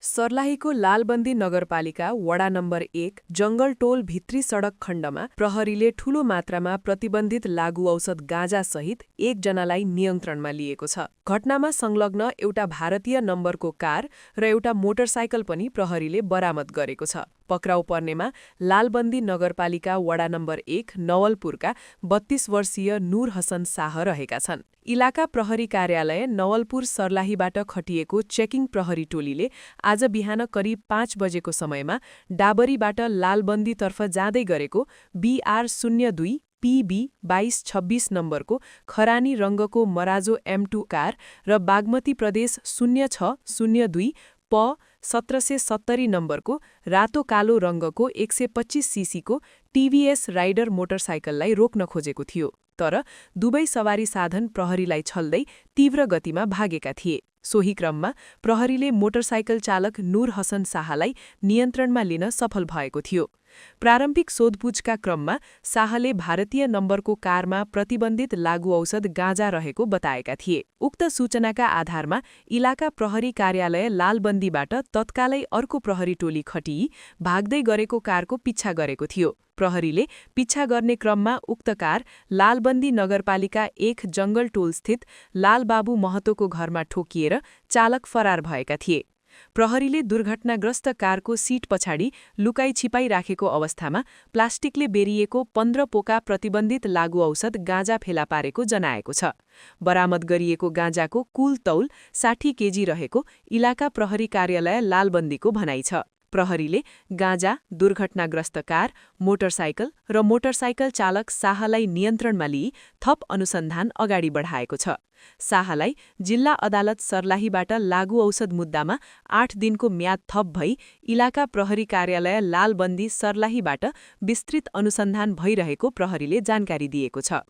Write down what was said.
सर्लाहीको लालबन्दी नगरपालिका वडा नम्बर 1 जङ्गलटोल भित्री सडक खण्डमा प्रहरीले ठूलो मात्रामा प्रतिबन्धित लागुऔषध गाँजासहित एकजनालाई नियन्त्रणमा लिएको छ। घटनामा संलग्न एउटा भारतीय नम्बरको कार र एउटा मोटरसाइकल पनि प्रहरीले बरामद गरेको छ। पक्राउ पर्नेमा लालबन्दी नगरपालिका वडा नम्बर 1 नवलपुरका 32 वर्षीय नूर हसन शाह रहेका छन्। इलाका प्रहरी कार्यालय नवलपुर सर्लाहीबाट खटिएको चेकिङ प्रहरी टोलीले आज बिहान करिब 5 बजेको समयमा डाबरीबाट लालबन्दीतर्फ जाँदै गरेको BR02 PB 2226 नम्बरको खरानी रङ्गको मराजो M2 कार र बागमती प्रदेश 0602 प 1770 नम्बरको रातो कालो रङ्गको 125 सीसीको TVS राइडर मोटरसाइकललाई रोक्न खोजेको थियो, तर दुवै सवारी साधन प्रहरीलाई छल्दै तीव्र गतिमा भागेका थिए। सोही क्रममा प्रहरीले मोटरसाइकल चालक नूर हसन शाहलाई नियन्त्रणमा लिन सफल भएको थियो। प्रारम्भिक सोधपुछका क्रममा शाहले भारतीय नम्बरको कारमा प्रतिबन्धित लागुऔषध गाँजा रहेको बताएका थिए। उक्त सूचनाका आधारमा इलाका प्रहरी कार्यालय लालबन्दीबाट तत्कालै अर्को प्रहरी टोली खटिई भाग्दै गरेको कारको पिच्छा गरेको थियो। प्रहरीले पिच्छा गर्ने क्रममा उक्त कार लालबन्दी नगरपालिका 1 जङ्गलटोलस्थित लालबाबु महतोको घरमा ठोकिएर चालक फरार भएका थिए। प्रहरीले दुर्घटनाग्रस्त कारको सीट पछाडि लुकाई छिपाई राखेको अवस्थामा प्लास्टिकले बेरिएको 15 पोका प्रतिबन्धित लागुऔषध गाँजा फेला पारेको जनाएको छ। बरामद गरिएको गाँजाको कुल तौल 60 केजी रहेको इलाका प्रहरी कार्यालय लालबन्दीको भनाइ छ। प्रहरीले गाँजा, दुर्घटनाग्रस्त कार, मोटरसाइकल र मोटरसाइकल चालक शाहलाई नियन्त्रणमा लिई थप अनुसन्धान अगाडि बढाएको छ। शाहलाई जिल्ला अदालत सर्लाहीबाट लागुऔषध मुद्दामा 8 दिनको म्याद थप भई इलाका प्रहरी कार्यालय लालबन्दी सर्लाहीबाट विस्तृत अनुसन्धान भइरहेको प्रहरीले जानकारी दिएको छ।